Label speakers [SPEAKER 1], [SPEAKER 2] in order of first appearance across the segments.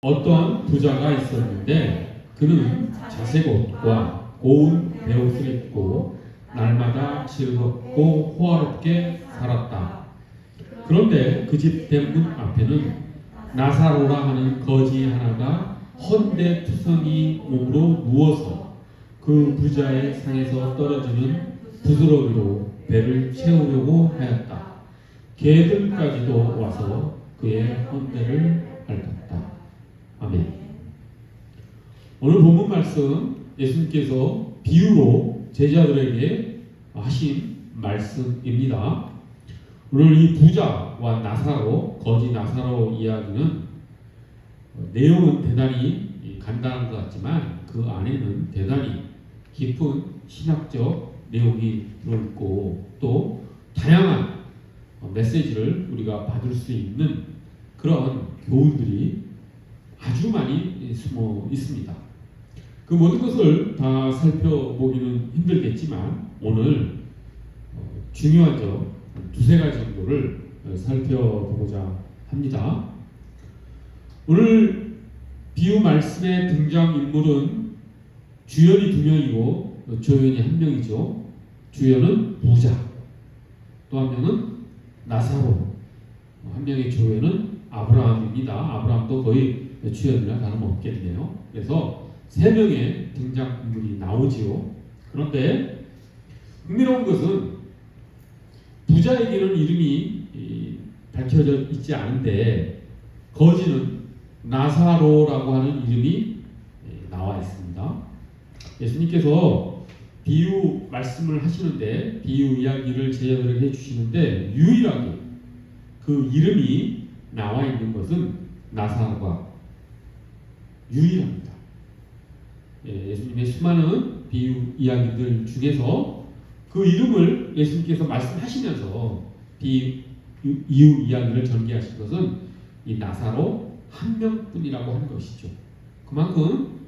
[SPEAKER 1] 어떤 부자가 있었는데 그는 자색 옷과 고운 베옷을 입고 날마다 즐겁고 호화롭게 살았다. 그런데 그 집 대문 앞에는 나사로라 하는 거지 하나가 헌데투성이 몸으로 누워서 그 부자의 상에서 떨어지는 부스러기로 배를 채우려고 하였다. 개들까지도 와서 그의 헌데를 핥았다. 아멘. 오늘 본문 말씀 예수님께서 비유로 제자들에게 하신 말씀입니다. 오늘 이 부자와 나사로, 거지 나사로 이야기는 내용은 대단히 간단한 것 같지만 그 안에는 대단히 깊은 신학적 내용이 들어있고 또 다양한 메시지를 우리가 받을 수 있는 그런 교훈들이 아주 많이 숨어 있습니다. 그 모든 것을 다 살펴보기는 힘들겠지만 오늘 중요한 점 두세 가지 정도를 살펴보고자 합니다. 오늘 비유 말씀의 등장인물은 주연이 두 명이고 조연이 한 명이죠. 주연은 부자, 또 한 명은 나사로, 한 명의 조연은 아브라함입니다. 아브라함도 거의 주연이나 다름없겠네요. 그래서 세 명의 등장인물이 나오지요. 그런데 흥미로운 것은 부자에게는 이름이 밝혀져 있지 않은데 거지는 나사로라고 하는 이름이 나와 있습니다. 예수님께서 비유 말씀을 하시는데 비유 이야기를 제자들에게 해주시는데 유일하게 그 이름이 나와 있는 것은 나사로가 유일합니다. 예수님의 수많은 비유 이야기들 중에서 그 이름을 예수님께서 말씀하시면서 비유 이야기를 전개하신 것은 이 나사로 한 명뿐이라고 하는 것이죠. 그만큼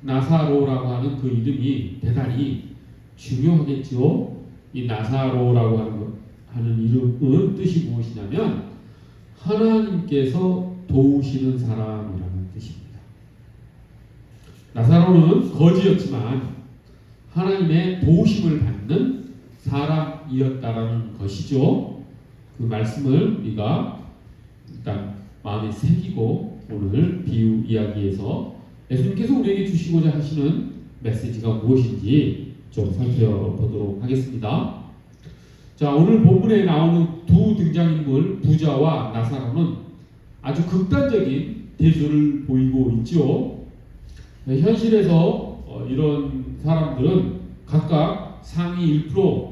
[SPEAKER 1] 나사로라고 하는 그 이름이 대단히 중요하겠죠. 이 나사로라고 하는 이름은 뜻이 무엇이냐면 하나님께서 도우시는 사람이라는 뜻입니다. 나사로는 거지였지만 하나님의 도우심을 받는 사람이었다라는 것이죠. 그 말씀을 우리가 일단 마음에 새기고 오늘 비유 이야기에서 예수님께서 우리에게 주시고자 하시는 메시지가 무엇인지 좀 살펴보도록 하겠습니다. 자, 오늘 본문에 나오는 두 등장인물 부자와 나사로는 아주 극단적인 대조를 보이고 있죠. 현실에서 이런 사람들은 각각 상위 1%,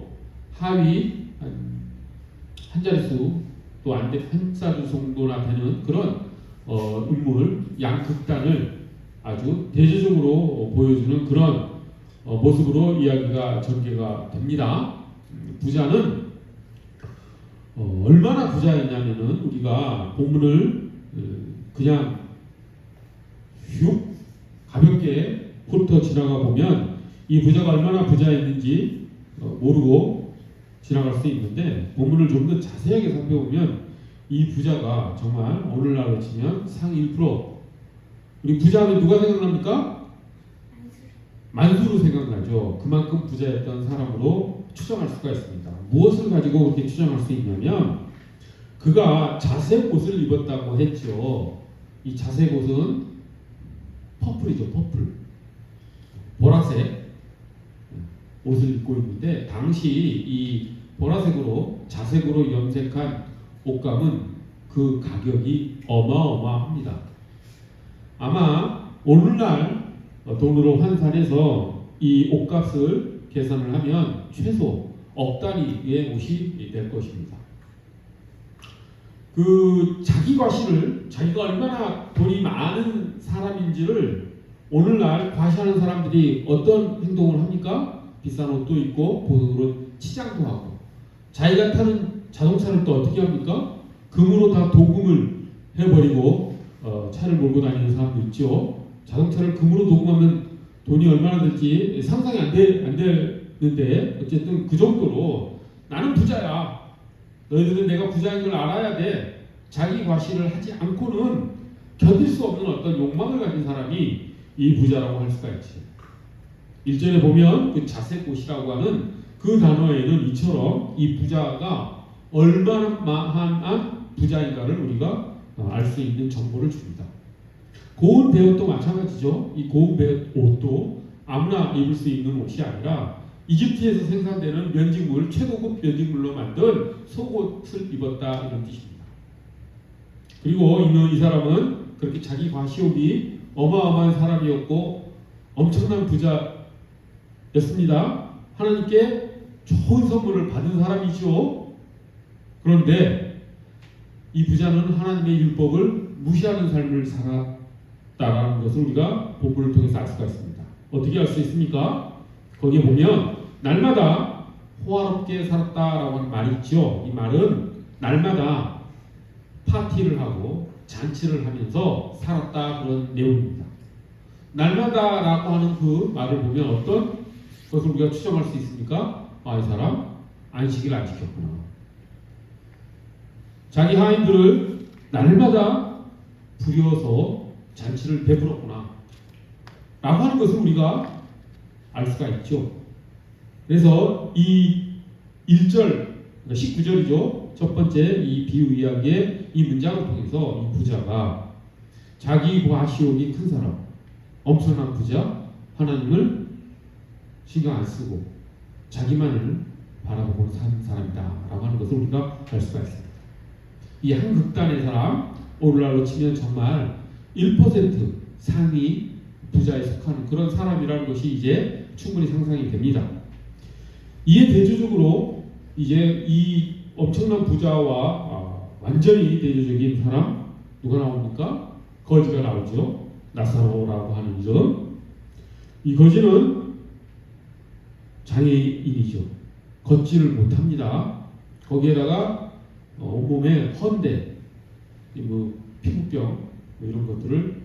[SPEAKER 1] 하위 한 자릿수 또 한 자릿수 정도나 되는 그런 인물 양극단을 아주 대조적으로 보여주는 그런 모습으로 이야기가 전개가 됩니다. 부자는 얼마나 부자였냐면은 우리가 본문을 그냥 휙 가볍게 훑어 지나가 보면 이 부자가 얼마나 부자였는지 모르고 지나갈 수 있는데 본문을 좀 더 자세하게 살펴보면 이 부자가 정말 오늘날로 치면 상위 1%. 우리 부자하면 누가 생각납니까? 만수로 생각나죠. 그만큼 부자였던 사람으로 추정할 수가 있습니다. 무엇을 가지고 그렇게 추정할 수 있냐면 그가 자색 옷을 입었다고 했죠. 이 자색 옷은 퍼플이죠. 퍼플. 보라색 옷을 입고 있는데 당시 이 보라색으로 자색으로 염색한 옷감은 그 가격이 어마어마합니다. 아마 오늘날 돈으로 환산해서 이 옷값을 계산을 하면 최소 억 단위의 옷이 될 것입니다. 그 자기 과시를 자기가 얼마나 돈이 많은 사람인지를 오늘날 과시하는 사람들이 어떤 행동을 합니까? 비싼 옷도 입고 보석으로 치장도 하고 자기가 타는 자동차를 또 어떻게 합니까? 금으로 다 도금을 해버리고 차를 몰고 다니는 사람도 있죠. 자동차를 금으로 도금하면 돈이 얼마나 들지 상상이 안 되는데 어쨌든 그 정도로 나는 부자야. 너희들은 내가 부자인 걸 알아야 돼. 자기 과시를 하지 않고는 견딜 수 없는 어떤 욕망을 가진 사람이 이 부자라고 할 수가 있지. 1절에 보면 그 자색옷이라고 하는 그 단어에는 이처럼 이 부자가 얼마나 부자인가를 우리가 알 수 있는 정보를 줍니다. 고운 베옷도 마찬가지죠. 이 고운 베옷도 아무나 입을 수 있는 옷이 아니라 이집트에서 생산되는 면직물, 최고급 면직물로 만든 속옷을 입었다 이런 뜻입니다. 그리고 이 사람은 그렇게 자기 과시욕이 어마어마한 사람이었고 엄청난 부자였습니다. 하나님께 좋은 선물을 받은 사람이죠. 그런데 이 부자는 하나님의 율법을 무시하는 삶을 살았다라는 것을 우리가 본문을 통해서 알 수가 있습니다. 어떻게 알 수 있습니까? 거기에 보면 날마다 호화롭게 살았다라고 하는 말이 있죠. 이 말은 날마다 파티를 하고 잔치를 하면서 살았다 그런 내용입니다. 날마다라고 하는 그 말을 보면 어떤 것을 우리가 추정할 수 있습니까? 이 사람 안식일 안 지켰구나. 자기 하인들을 날마다 부려서 잔치를 베풀었구나 라고 하는 것을 우리가 알 수가 있죠. 그래서 이 1절, 19절이죠. 첫 번째 이 비유 이야기의 이 문장을 통해서 이 부자가 자기 과시욕이 큰 사람, 엄청난 부자, 하나님을 신경 안 쓰고 자기만을 바라보고 사는 사람이다 라고 하는 것을 우리가 알 수가 있습니다. 이 한 극단의 사람, 오늘날로 치면 정말 1% 상위 부자에 속하는 그런 사람이라는 것이 이제 충분히 상상이 됩니다. 이에 대조적으로 이제 이 엄청난 부자와 완전히 대조적인 사람 누가 나옵니까? 거지가 나오죠. 나사로라고 하는 이름. 이 거지는 장애인이죠. 걷지를 못합니다. 거기에다가 온몸에 헌대, 피부병 이런 것들을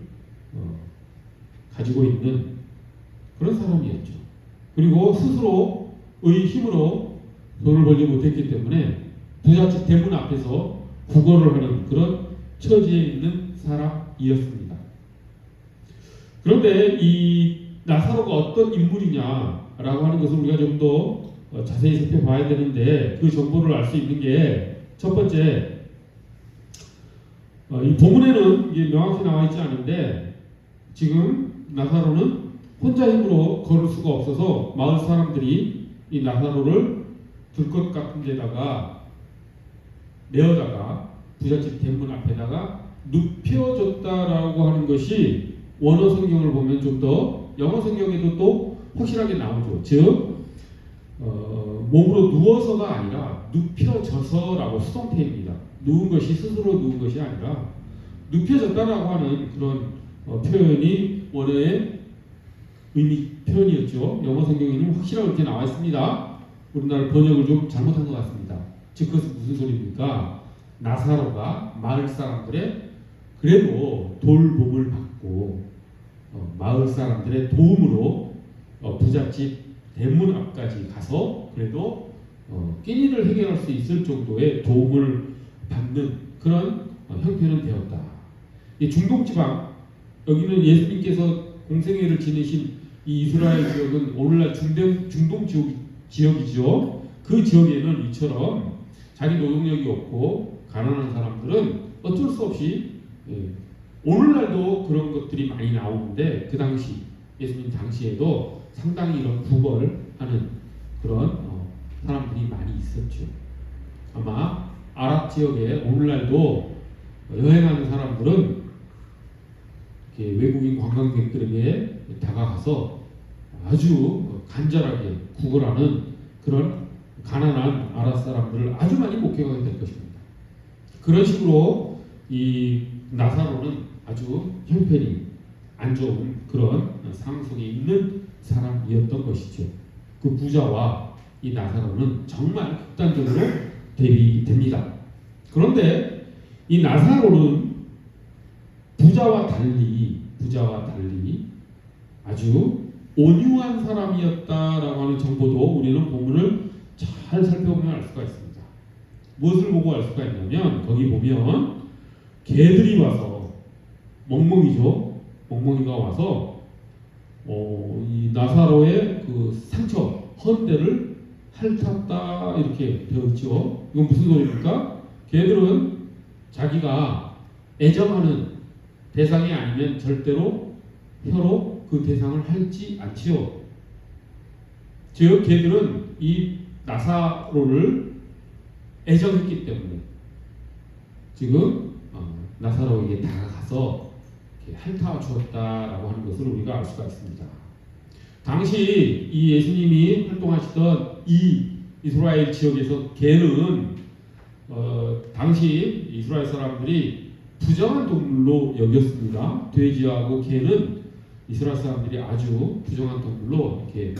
[SPEAKER 1] 가지고 있는 그런 사람이었죠. 그리고 스스로의 힘으로 돈을 벌지 못했기 때문에 부잣집 대문 앞에서 구걸을 하는 그런 처지에 있는 사람이었습니다. 그런데 이 나사로가 어떤 인물이냐라고 하는 것을 우리가 좀 더 자세히 살펴봐야 되는데 그 정보를 알 수 있는 게 첫 번째, 이 본문에는 이게 명확히 나와 있지 않은데 지금 나사로는 혼자 힘으로 걸을 수가 없어서 마을 사람들이 이 나사로를 들것 같은 데다가 내어다가 부잣집 대문 앞에다가 눕혀줬다라고 하는 것이 원어 성경을 보면 좀 더 영어 성경에도 또 확실하게 나오죠. 즉 몸으로 누워서가 아니라 눕혀져서라고 수동태입니다. 누운 것이 스스로 누운 것이 아니라 눕혀졌다라고 하는 그런 표현이 원어의 의미 표현이었죠. 영어 성경에는 확실하게 이렇게 나와 있습니다. 우리나라 번역을 좀 잘못한 것 같습니다. 즉 그것은 무슨 소리입니까? 나사로가 마을 사람들의 그래도 돌봄을 받고 마을 사람들의 도움으로 부잣집 대문 앞까지 가서 그래도 끼니를 해결할 수 있을 정도의 도움을 받는 그런 형편은 되었다. 이 중동지방, 여기는 예수님께서 공생애를 지내신 이 이스라엘 지역은 오늘날 중동 지역이죠. 그 지역에는 이처럼 자기 노동력이 없고 가난한 사람들은 어쩔 수 없이 오늘날도 그런 것들이 많이 나오는데 그 당시 예수님 당시에도 상당히 이런 구걸하는 그런 사람들이 많이 있었죠. 아마 아랍 지역에 오늘날도 여행하는 사람들은 외국인 관광객들에게 다가가서 아주 간절하게 구걸하는 그런 가난한 아랍 사람들을 아주 많이 목격하게 될 것입니다. 그런 식으로 이 나사로는 아주 형편이 안 좋은 그런 상황 속에 있는 사람이었던 것이죠. 그 부자와 이 나사로는 정말 극단적으로 대비됩니다. 그런데 이 나사로는 부자와 달리 아주 온유한 사람이었다라고 하는 정보도 우리는 본문을 잘 살펴보면 알 수가 있습니다. 무엇을 보고 알 수가 있냐면 거기 보면 개들이 와서 멍멍이죠. 멍멍이가 와서 이 나사로의 그 상처, 헌대를 핥았다 이렇게 되어 있죠. 이건 무슨 소리입니까? 걔들은 자기가 애정하는 대상이 아니면 절대로 혀로 그 대상을 핥지 않지요. 즉 걔들은 이 나사로를 애정했기 때문에 지금 나사로에게 다가가서 핥아 주었다라고 하는 것을 우리가 알 수가 있습니다. 당시 이 예수님이 활동하시던 이 이스라엘 지역에서 개는 당시 이스라엘 사람들이 부정한 동물로 여겼습니다. 돼지하고 개는 이스라엘 사람들이 아주 부정한 동물로 이렇게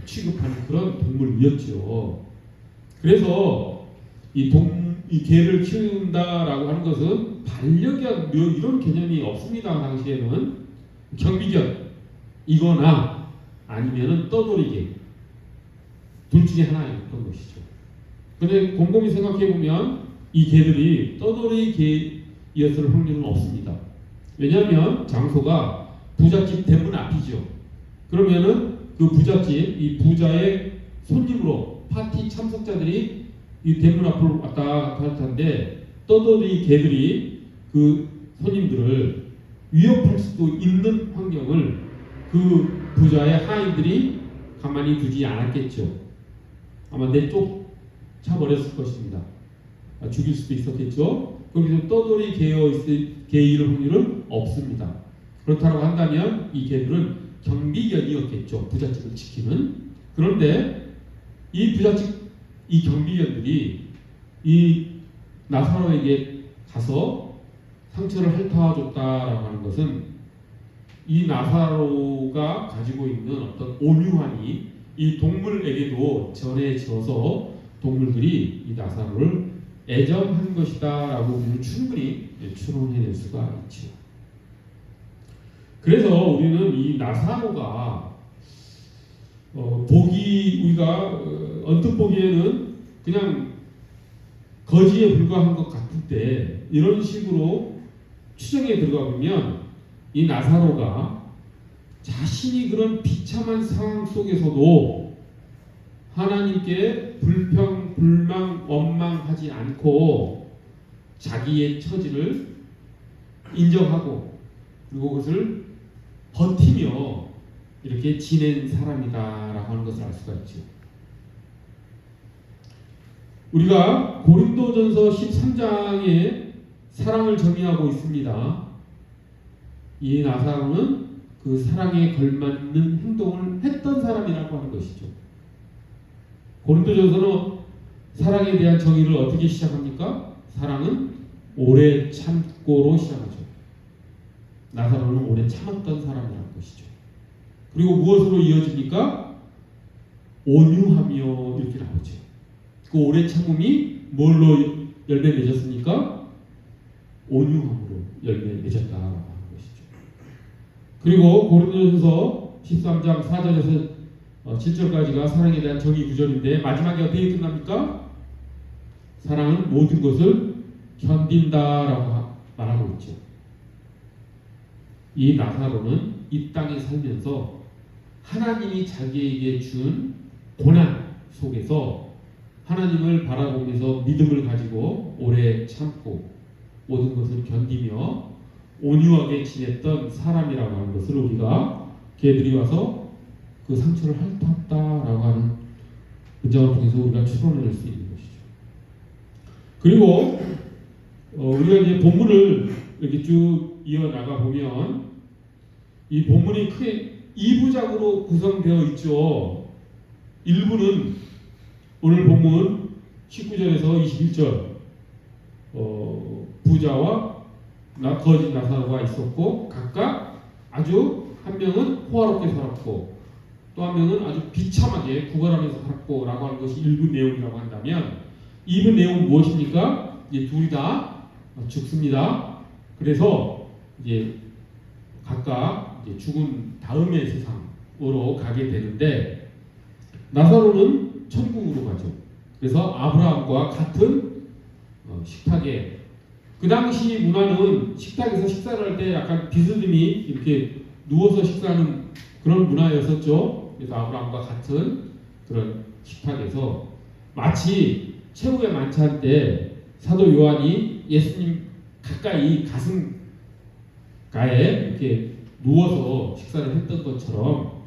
[SPEAKER 1] 취급하는 그런 동물이었죠. 그래서 이 개를 키운다라고 하는 것은 반려견 이런 개념이 없습니다. 당시에는 경비견이거나 아니면은 떠돌이개 둘 중에 하나였던 것이죠. 그런데 곰곰이 생각해 보면 이 개들이 떠돌이 개였을 확률은 없습니다. 왜냐하면 장소가 부잣집 대문 앞이죠. 그러면은 그 부잣집, 이 부자의 손님으로 파티 참석자들이 이 대문 앞으로 왔다 갔다 할 텐데 떠돌이 개들이 그 손님들을 위협할 수도 있는 환경을 그 부자의 하인들이 가만히 두지 않았겠죠. 아마 내쫓아 버렸을 것입니다. 죽일 수도 있었겠죠. 거기서 떠돌이 개일 확률은 없습니다. 그렇다고 한다면 이 개들은 경비견이었겠죠. 부잣집을 지키는. 그런데 이 부잣집, 이 경비견들이 이 나사로에게 가서 상처를 핥아줬다라고 하는 것은 이 나사로가 가지고 있는 어떤 온유함이 이 동물에게도 전해져서 동물들이 이 나사로를 애정한 것이다라고 우리는 충분히 추론해낼 수가 있죠. 그래서 우리는 이 나사로가 우리가 언뜻 보기에는 그냥 거지에 불과한 것 같은데 이런 식으로 추정에 들어가 보면 이 나사로가 자신이 그런 비참한 상황 속에서도 하나님께 불평, 불망, 원망하지 않고 자기의 처지를 인정하고 그리고 그것을 버티며 이렇게 지낸 사람이다라고 하는 것을 알 수가 있죠. 우리가 고린도전서 13장에 사랑을 정의하고 있습니다. 이 나사로는 그 사랑에 걸맞는 행동을 했던 사람이라고 하는 것이죠. 고린도전서는 사랑에 대한 정의를 어떻게 시작합니까? 사랑은 오래 참고로 시작하죠. 나사로는 오래 참았던 사람이라는 것이죠. 그리고 무엇으로 이어집니까? 온유하며 이렇게 나오죠. 그 오래 참음이 뭘로 열매 맺었습니까? 온유함으로 열매 맺었다라고 하는 것이죠. 그리고 고린도전서 13장 4절에서 7절까지가 사랑에 대한 정의 구절인데 마지막에 어떻게 끝납니까? 사랑은 모든 것을 견딘다라고 말하고 있죠. 이 나사로는 이 땅에 살면서 하나님이 자기에게 준 고난 속에서 하나님을 바라보면서 믿음을 가지고 오래 참고 모든 것을 견디며 온유하게 지냈던 사람이라고 하는 것을 우리가 걔들이 와서 그 상처를 핥았다라고 하는 문장을 통해서 우리가 추론해낼 수 있는 것이죠. 그리고 우리가 이제 본문을 이렇게 쭉 이어나가 보면 이 본문이 크게 2부작으로 구성되어 있죠. 1부는 오늘 본문 19절에서 21절 부자와 거짓 나사로가 있었고 각각 아주 한 명은 호화롭게 살았고 또 한 명은 아주 비참하게 구걸하면서 살았고 라고 하는 것이 1부 내용이라고 한다면 2부 내용은 무엇입니까? 이제 둘이 다 죽습니다. 그래서 이제 각각 이제 죽은 다음의 세상으로 가게 되는데 나사로는 천국으로 가죠. 그래서 아브라함과 같은 식탁에 그 당시 문화는 식탁에서 식사를 할 때 약간 비스듬히 이렇게 누워서 식사하는 그런 문화였었죠. 그래서 아브라함과 같은 그런 식탁에서 마치 최후의 만찬 때 사도 요한이 예수님 가까이 가슴가에 이렇게 누워서 식사를 했던 것처럼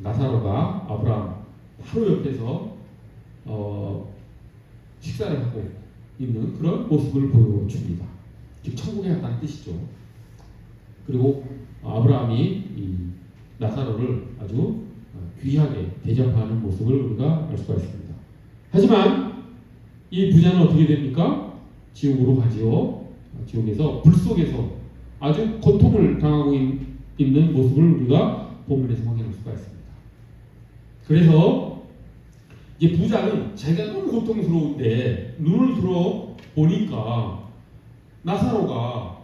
[SPEAKER 1] 나사로가 아브라함 바로 옆에서 식사를 하고 있는 그런 모습을 보여줍니다. 즉 천국에 갔다는 뜻이죠. 그리고 아브라함이 이 나사로를 아주 귀하게 대접하는 모습을 우리가 알 수가 있습니다. 하지만 이 부자는 어떻게 됩니까? 지옥으로 가지요. 지옥에서 불 속에서 아주 고통을 당하고 있는 모습을 우리가 본문에서 확인할 수가 있습니다. 그래서 이제 부자는 자기가 너무 고통스러운데 눈을 들어 보니까 나사로가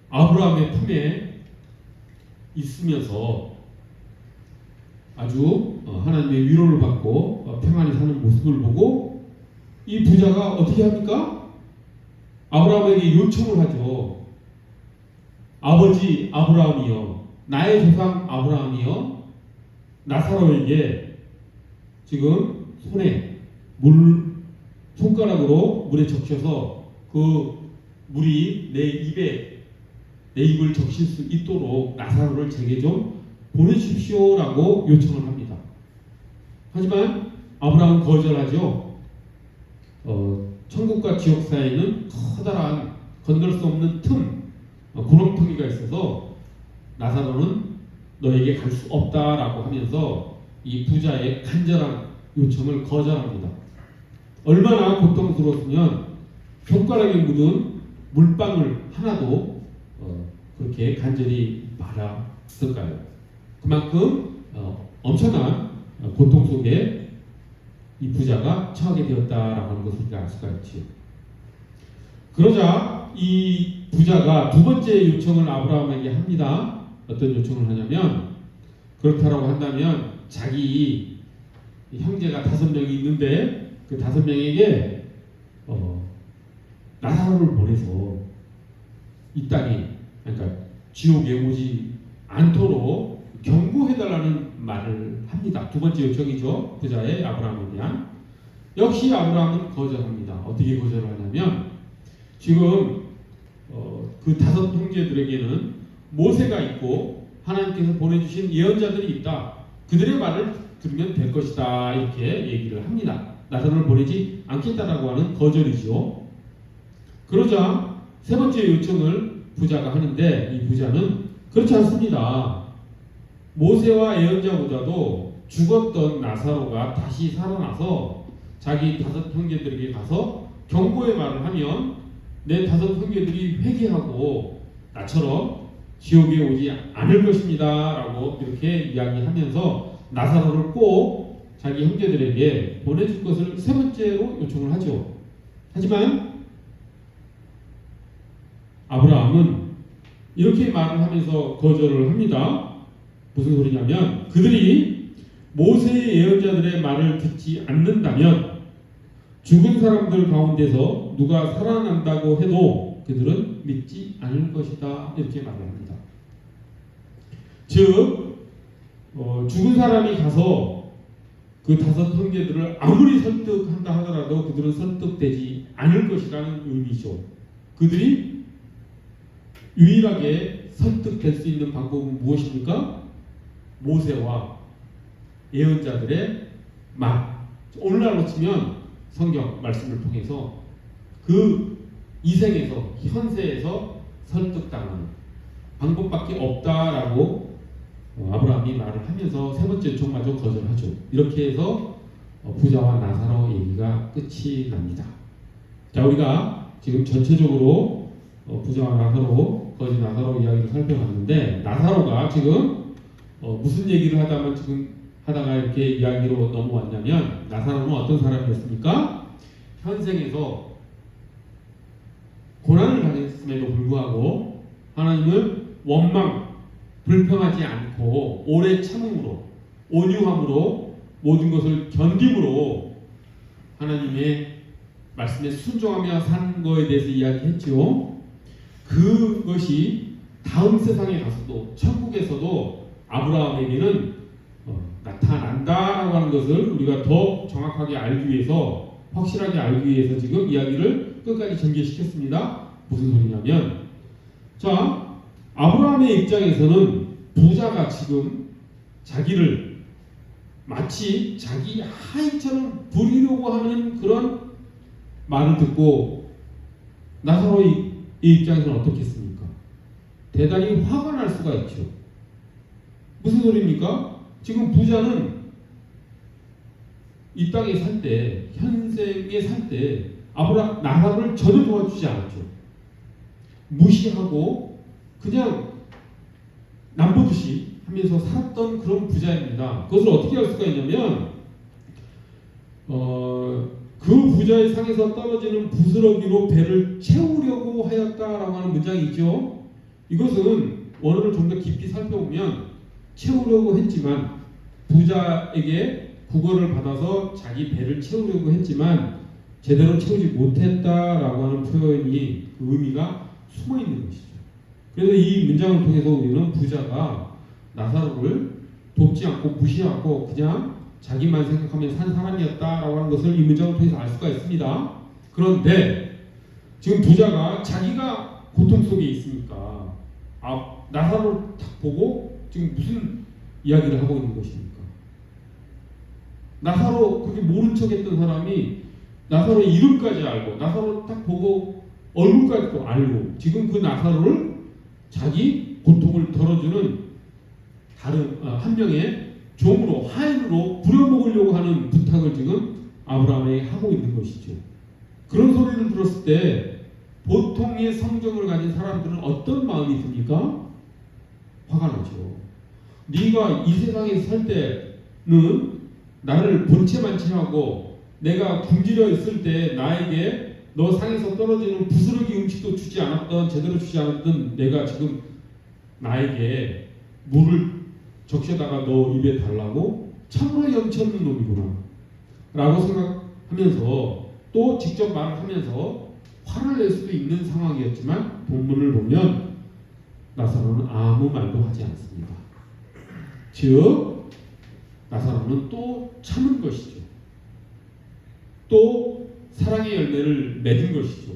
[SPEAKER 1] 아브라함의 품에 있으면서 아주 하나님의 위로를 받고 평안히 사는 모습을 보고 이 부자가 어떻게 합니까? 아브라함에게 요청을 하죠. 아버지 아브라함이여, 나의 조상 아브라함이여, 나사로에게 지금 손가락으로 물에 적셔서 그 물이 내 입을 적실 수 있도록 나사로를 제게 좀 보내십시오라고 요청을 합니다. 하지만 아브라함은 거절하죠. 천국과 지옥 사이에는 커다란 건널 수 없는 구렁텅이가 있어서 나사로는 너에게 갈 수 없다라고 하면서 이 부자의 간절한 요청을 거절합니다. 얼마나 고통스러웠으면 손가락에 묻은 물방울 하나도 그렇게 간절히 바랐을까요? 그만큼 엄청난 고통 속에 이 부자가 처하게 되었다라고 하는 것을 우리가 알 수가 있지요. 그러자 이 부자가 두 번째 요청을 아브라함에게 합니다. 어떤 요청을 하냐면, 그렇다라고 한다면 자기 형제가 5명이 있는데 그 5명에게 나사로를 보내서 이 땅에, 그러니까 지옥에 오지 않도록 경고해달라는 말을 합니다. 두 번째 요청이죠. 부자의 아브라함에 대한. 역시 아브라함은 거절합니다. 어떻게 거절을 하냐면, 지금 그 5 형제들에게는 모세가 있고 하나님께서 보내주신 예언자들이 있다. 그들의 말을 들으면 될 것이다. 이렇게 얘기를 합니다. 나사로를 보내지 않겠다라고 하는 거절이죠. 그러자 세 번째 요청을 부자가 하는데, 이 부자는 그렇지 않습니다. 모세와 예언자보다도 죽었던 나사로가 다시 살아나서 자기 5 형제들에게 가서 경고의 말을 하면 내 5 형제들이 회개하고 나처럼 지옥에 오지 않을 것입니다 라고 이렇게 이야기하면서 나사로를 꼭 자기 형제들에게 보내줄 것을 세 번째로 요청을 하죠. 하지만 아브라함은 이렇게 말을 하면서 거절을 합니다. 무슨 소리냐면, 그들이 모세의 예언자들의 말을 듣지 않는다면 죽은 사람들 가운데서 누가 살아난다고 해도 그들은 믿지 않을 것이다. 이렇게 말을 합니다. 즉 죽은 사람이 가서 그 5 형제들을 아무리 설득한다 하더라도 그들은 설득되지 않을 것이라는 의미죠. 그들이 유일하게 설득될 수 있는 방법은 무엇입니까? 모세와 예언자들의 말. 오늘날로 치면 성경 말씀을 통해서 그 이생에서, 현세에서 설득당하는 방법밖에 없다라고 아브라함이 말을 하면서 세 번째 요청마저 거절하죠. 이렇게 해서 부자와 나사로 얘기가 끝이 납니다. 자, 우리가 지금 전체적으로 부자와 나사로, 거지 나사로 이야기를 살펴봤는데, 나사로가 지금 무슨 얘기를 하다가 이렇게 이야기로 넘어왔냐면, 나사로는 어떤 사람이었습니까? 현생에서 고난을 당했음에도 불구하고 하나님을 불평하지 않고 오래 참음으로, 온유함으로, 모든 것을 견딤으로 하나님의 말씀에 순종하며 사는 거에 대해서 이야기했죠. 그것이 다음 세상에 가서도 천국에서도 아브라함에게는 나타난다라고 하는 것을 우리가 더 정확하게 알기 위해서, 확실하게 알기 위해서 지금 이야기를 끝까지 전개시켰습니다. 무슨 소리냐면, 자, 아브라함의 입장에서는 부자가 지금 자기를 마치 자기 하인처럼 부리려고 하는 그런 말을 듣고 나사로의 입장에서는 어떻겠습니까? 대단히 화가 날 수가 있죠. 무슨 소리입니까? 지금 부자는 이 땅에 살 때, 현생에 살 때 나사로를 전혀 도와주지 않았죠. 무시하고 그냥 남보듯이 하면서 살았던 그런 부자입니다. 그것을 어떻게 할 수가 있냐면 그 부자의 상에서 떨어지는 부스러기로 배를 채우려고 하였다라고 하는 문장이 있죠. 이것은 원어를 좀 더 깊이 살펴보면 채우려고 했지만, 부자에게 국어를 받아서 자기 배를 채우려고 했지만 제대로 채우지 못했다라고 하는 표현이, 그 의미가 숨어 있는 것이죠. 그래서 이 문장을 통해서 우리는 부자가 나사로를 돕지 않고 무시하고 그냥 자기만 생각하며 산 사람이었다라고 하는 것을 이 문장을 통해서 알 수가 있습니다. 그런데 지금 부자가 자기가 고통 속에 있으니까 나사로를 딱 보고 지금 무슨 이야기를 하고 있는 것입니까? 나사로, 그렇게 모른 척했던 사람이 나사로의 이름까지 알고 나사로를 딱 보고 얼굴까지도 알고 지금 그 나사로를 자기 고통을 덜어주는 다른 한 명의 종으로, 하인으로 부려먹으려고 하는 부탁을 지금 아브라함에게 하고 있는 것이죠. 그런 소리를 들었을 때 보통의 성정을 가진 사람들은 어떤 마음이 듭니까? 화가 나죠. 네가 이 세상에 살 때는 나를 본체만 취하고 내가 굶주려 있을 때 나에게 너 상에서 떨어지는 부스러기 음식도 주지 않았던, 제대로 주지 않았던 내가 지금 나에게 물을 적셔다가 너 입에 달라고 참으로 염치 없는 놈이구나 라고 생각하면서 또 직접 말을 하면서 화를 낼 수도 있는 상황이었지만 본문을 보면 나사로는 아무 말도 하지 않습니다. 즉 나사로는 또 참은 것이죠. 또 사랑의 열매를 맺은 것이죠.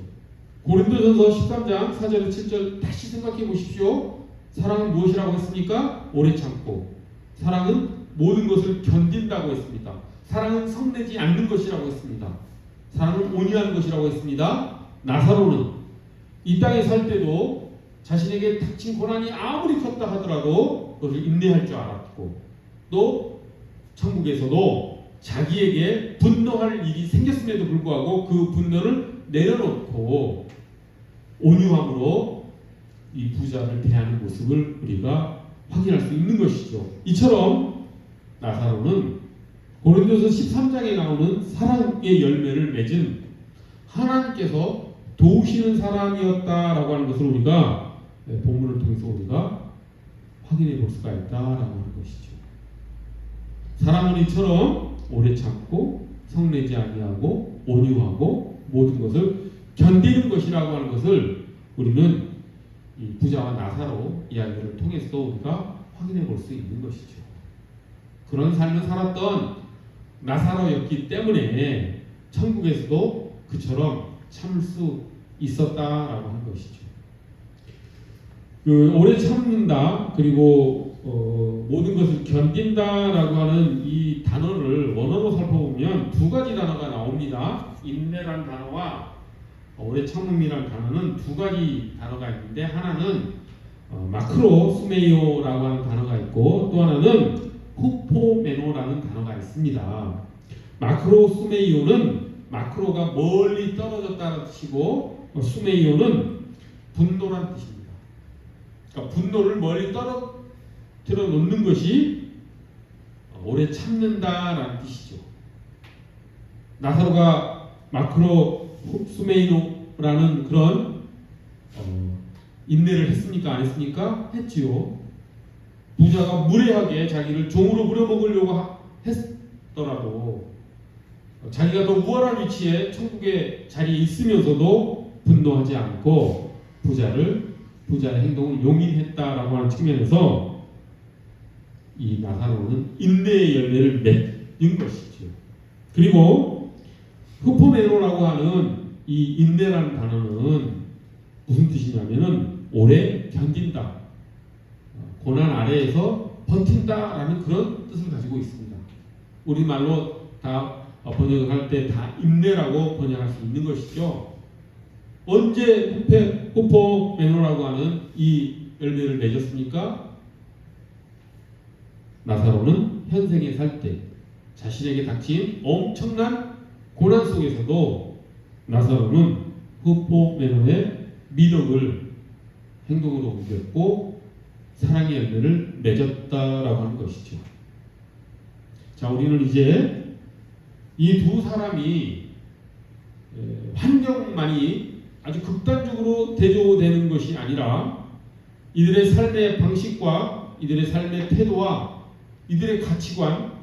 [SPEAKER 1] 고린도전서 13장 4절에 7절 다시 생각해 보십시오. 사랑은 무엇이라고 했습니까? 오래 참고. 사랑은 모든 것을 견딘다고 했습니다. 사랑은 성내지 않는 것이라고 했습니다. 사랑은 온유한 것이라고 했습니다. 나사로는 이 땅에 살 때도 자신에게 닥친 고난이 아무리 컸다 하더라도 그것을 인내할 줄 알았고, 또 천국에서도 자기에게 분노할 일이 생겼음에도 불구하고 그 분노를 내려놓고 온유함으로 이 부자를 대하는 모습을 우리가 확인할 수 있는 것이죠. 이처럼 나사로는 고린도서 13장에 나오는 사랑의 열매를 맺은 하나님께서 도우시는 사람이었다라고 하는 것을 우리가 본문을 통해서 우리가 확인해 볼 수가 있다라고 하는 것이죠. 사랑은 이처럼 오래 참고 성내지 아니하고 온유하고 모든 것을 견디는 것이라고 하는 것을 우리는 이 부자와 나사로 이야기를 통해서 우리가 확인해 볼 수 있는 것이죠. 그런 삶을 살았던 나사로였기 때문에 천국에서도 그처럼 참을 수 있었다라고 하는 것이죠. 오래 참는다, 그리고 모든 것을 견딘다라고 하는 이 단어를 원어로 살펴보면 두 가지 단어가 나옵니다. 인내란 단어와 오래 참음이라는 단어는 두 가지 단어가 있는데, 하나는 마크로 수메이오라고 하는 단어가 있고 또 하나는 후포메노라는 단어가 있습니다. 마크로 수메이오는, 마크로가 멀리 떨어졌다는 뜻이고 수메이오는 분노란 뜻입니다. 그러니까 분노를 멀리 떨어뜨려 놓는 것이 오래 참는다라는 뜻이죠. 나사로가 마크로 수메이노라는 그런 인내를 했습니까? 안 했습니까? 했지요. 부자가 무례하게 자기를 종으로 부려먹으려고 했더라도 자기가 더 우월한 위치에 천국의 자리에 있으면서도 분노하지 않고 부자의 행동을 용인했다라고 하는 측면에서 이 나사로는 인내의 열매를 맺은 것이죠. 그리고 후포메노라고 하는 이 인내라는 단어는 무슨 뜻이냐면은 오래 견딘다, 고난 아래에서 버틴다라는 그런 뜻을 가지고 있습니다. 우리말로 다 번역할 때 다 인내라고 번역할 수 있는 것이죠. 언제 후포메노라고 하는 이 열매를 맺었습니까? 나사로는 현생에 살 때 자신에게 닥친 엄청난 고난 속에서도 나사로는 후포메노의 미덕을 행동으로 옮겼고 사랑의 열매를 맺었다라고 하는 것이죠. 자, 우리는 이제 이 두 사람이 환경만이 아주 극단적으로 대조되는 것이 아니라 이들의 삶의 방식과 이들의 삶의 태도와 이들의 가치관,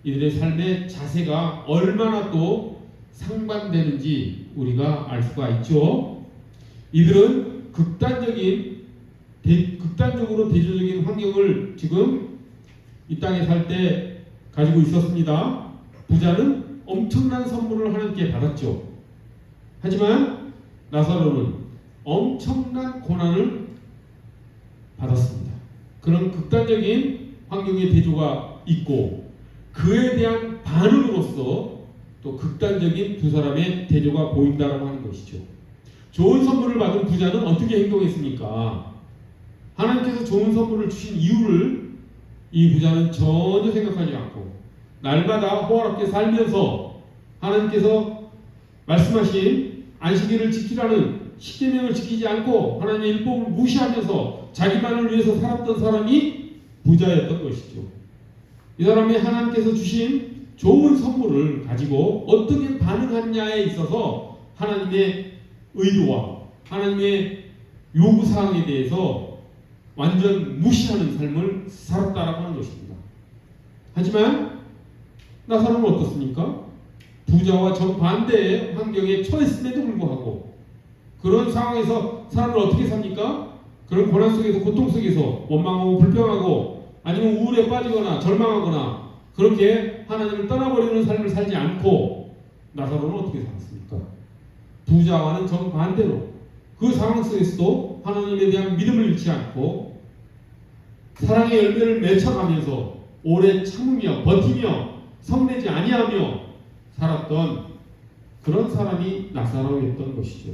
[SPEAKER 1] 이들의 삶의 자세가 얼마나 또 상반되는지 우리가 알 수가 있죠. 이들은 극단적으로 대조적인 환경을 지금 이 땅에 살 때 가지고 있었습니다. 부자는 엄청난 선물을 하나님께 받았죠. 하지만 나사로는 엄청난 고난을 받았습니다. 그런 극단적인 환경의 대조가 있고 그에 대한 반응으로서 또 극단적인 두 사람의 대조가 보인다라고 하는 것이죠. 좋은 선물을 받은 부자는 어떻게 행동했습니까? 하나님께서 좋은 선물을 주신 이유를 이 부자는 전혀 생각하지 않고 날마다 호화롭게 살면서 하나님께서 말씀하신 안식일을 지키라는 십계명을 지키지 않고 하나님의 율법을 무시하면서 자기만을 위해서 살았던 사람이 부자였던 것이죠. 이 사람이 하나님께서 주신 좋은 선물을 가지고 어떻게 반응하느냐에 있어서 하나님의 의도와 하나님의 요구사항에 대해서 완전 무시하는 삶을 살았다라고 하는 것입니다. 하지만 나사로는 어떻습니까? 부자와 정반대의 환경에 처했음에도 불구하고 그런 상황에서 사람을 어떻게 삽니까? 그런 고난 속에서 고통 속에서 원망하고 불평하고 아니면 우울에 빠지거나 절망하거나 그렇게 하나님을 떠나버리는 삶을 살지 않고 나사로는 어떻게 살았습니까? 부자와는 정반대로 그 상황 속에서도 하나님에 대한 믿음을 잃지 않고 사랑의 열매를 맺혀가면서 오래 참으며 버티며 성내지 아니하며 살았던 그런 사람이 나사로였던 것이죠.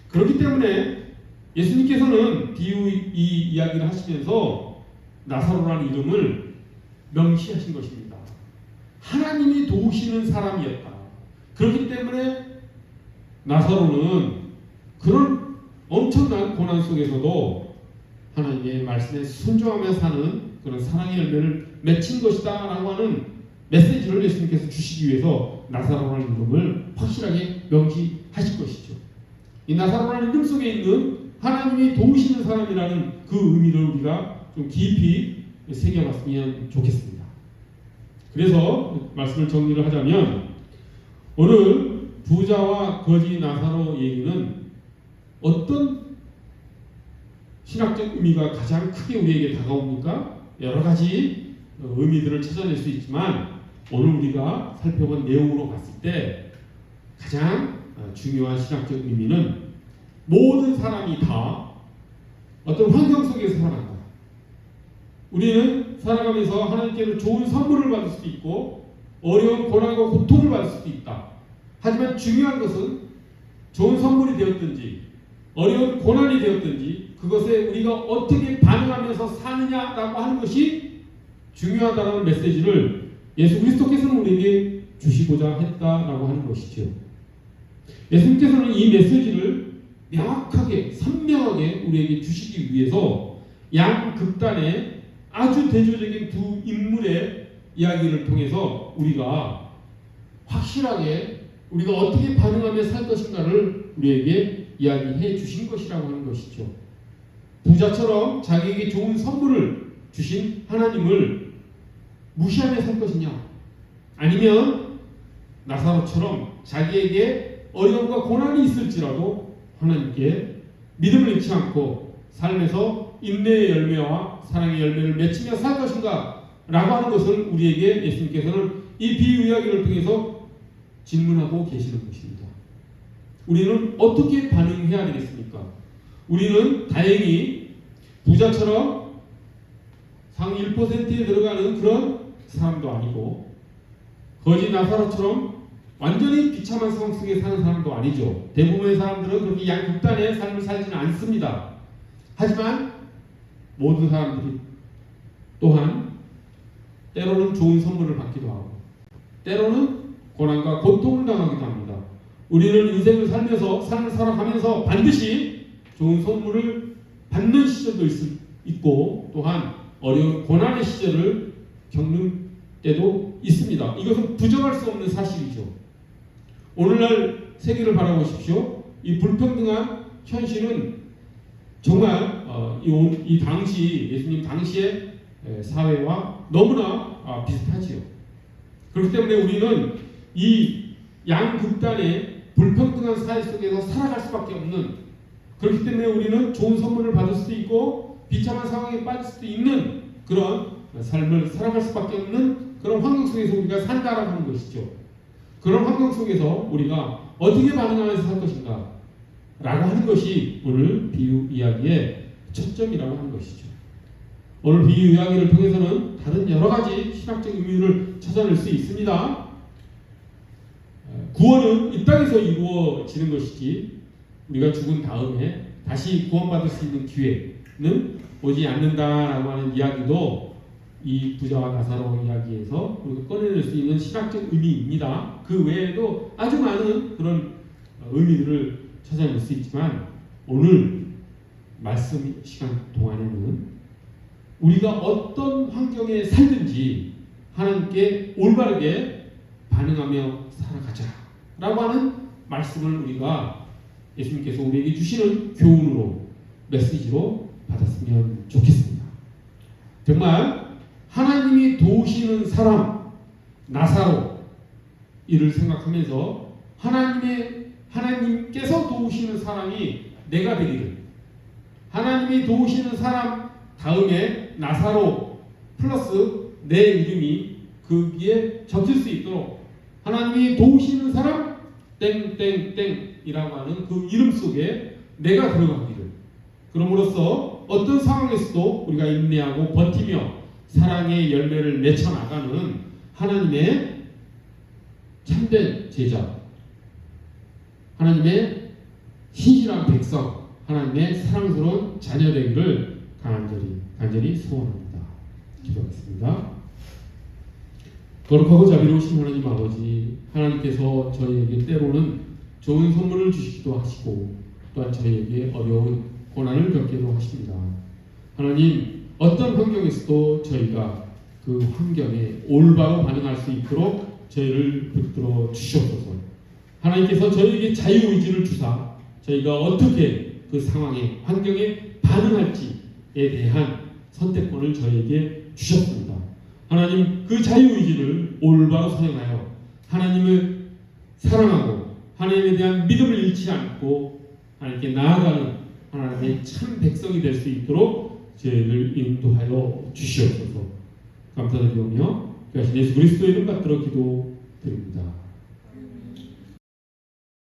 [SPEAKER 1] 그렇기 때문에 예수님께서는 비유 이 이야기를 하시면서 나사로라는 이름을 명시하신 것입니다. 하나님이 도우시는 사람이었다. 그렇기 때문에 나사로는 그런 엄청난 고난 속에서도 하나님의 말씀에 순종하며 사는 그런 사랑의 열매를 맺힌 것이다 라고 하는 메시지를 예수님께서 주시기 위해서 나사로라는 이름을 확실하게 명시하실 것이죠. 이 나사로라는 이름 속에 있는 하나님이 도우시는 사람이라는 그 의미를 우리가 좀 깊이 새겨봤으면 좋겠습니다. 그래서 말씀을 정리를 하자면 오늘 부자와 거지 나사로 얘기는 어떤 신학적 의미가 가장 크게 우리에게 다가옵니까? 여러 가지 의미들을 찾아낼 수 있지만 오늘 우리가 살펴본 내용으로 봤을 때 가장 중요한 신학적 의미는 모든 사람이 다 어떤 환경 속에서 살아간다. 우리는 살아가면서 하나님께로 좋은 선물을 받을 수도 있고 어려운 고난과 고통을 받을 수도 있다. 하지만 중요한 것은 좋은 선물이 되었든지 어려운 고난이 되었든지 그것에 우리가 어떻게 반응하면서 사느냐라고 하는 것이 중요하다는 메시지를 예수 그리스도께서는 우리에게 주시고자 했다라고 하는 것이죠. 예수님께서는 이 메시지를 명확하게 선명하게 우리에게 주시기 위해서 양극단의 아주 대조적인 두 인물의 이야기를 통해서 우리가 확실하게 우리가 어떻게 반응하며 살 것인가를 우리에게 이야기해 주신 것이라고 하는 것이죠. 부자처럼 자기에게 좋은 선물을 주신 하나님을 무시하며 살 것이냐, 아니면 나사로처럼 자기에게 어려움과 고난이 있을지라도 하나님께 믿음을 잃지 않고 삶에서 인내의 열매와 사랑의 열매를 맺히며 살 것인가 라고 하는 것을 우리에게 예수님께서는 이 비유 이야기를 통해서 질문하고 계시는 것입니다. 우리는 어떻게 반응해야 되겠습니까? 우리는 다행히 부자처럼 상위 1%에 들어가는 그런 사람도 아니고 거지 나사로처럼 완전히 비참한 상황 속에 사는 사람도 아니죠. 대부분의 사람들은 그렇게 양극단의 삶을 살지는 않습니다. 하지만 모든 사람들이 또한 때로는 좋은 선물을 받기도 하고 때로는 고난과 고통을 당하기도 합니다. 우리는 인생을 삶에서 삶을 살아가면서 반드시 좋은 선물을 받는 시절도 있고 또한 어려운 고난의 시절을 겪는 때도 있습니다. 이것은 부정할 수 없는 사실이죠. 오늘날 세계를 바라보십시오. 이 불평등한 현실은 정말 이 당시 예수님 당시의 사회와 너무나 비슷하지요. 그렇기 때문에 우리는 이 양극단의 불평등한 사회 속에서 살아갈 수밖에 없는, 그렇기 때문에 우리는 좋은 선물을 받을 수도 있고 비참한 상황에 빠질 수도 있는 그런 삶을 살아갈 수밖에 없는 그런 환경 속에서 우리가 산다라고 하는 것이죠. 그런 환경 속에서 우리가 어떻게 반응하면서 살 것인가 라고 하는 것이 오늘 비유 이야기의 초점이라고 하는 것이죠. 오늘 비유 이야기를 통해서는 다른 여러 가지 신학적 의미를 찾아낼 수 있습니다. 구원은 이 땅에서 이루어지는 것이지 우리가 죽은 다음에 다시 구원받을 수 있는 기회는 오지 않는다라고 하는 이야기도 이 부자와 나사로 이야기에서 우리가 꺼내낼 수 있는 신학적 의미입니다. 그 외에도 아주 많은 그런 의미들을 찾아낼 수 있지만 오늘 말씀 시간 동안에는 우리가 어떤 환경에 살든지 하나님께 올바르게 반응하며 살아가자 라고 하는 말씀을 우리가 예수님께서 우리에게 주시는 교훈으로 메시지로 받았으면 좋겠습니다. 정말 하나님이 도우시는 사람 나사로 이를 생각하면서 하나님께서 도우시는 사람이 내가 되기를, 하나님이 도우시는 사람 다음에 나사로 플러스 내 이름이 거기에 적힐 수 있도록 하나님이 도우시는 사람 땡땡땡이라고 하는 그 이름 속에 내가 들어가기를, 그럼으로써 어떤 상황에서도 우리가 인내하고 버티며 사랑의 열매를 맺혀 나가는 하나님의 참된 제자, 하나님의 신실한 백성, 하나님의 사랑스러운 자녀 되기를 간절히 소원합니다. 기도하겠습니다. 거룩하고 자비로우신 하나님 아버지, 하나님께서 저희에게 때로는 좋은 선물을 주시기도 하시고 또한 저희에게 어려운 고난을 겪기도 하십니다. 하나님, 어떤 환경에서도 저희가 그 환경에 올바로 반응할 수 있도록 저희를 붙들어 주시옵소서. 하나님께서 저희에게 자유의지를 주사 저희가 어떻게 그 상황에 환경에 반응할지에 대한 선택권을 저희에게 주셨습니다. 하나님, 그 자유의지를 올바로 사용하여 하나님을 사랑하고 하나님에 대한 믿음을 잃지 않고 하나님께 나아가는 하나님의 참 백성이 될 수 있도록 저희를 인도하여 주시옵소서. 감사드리며 예수 그리스도의 이름 받들어 기도드립니다.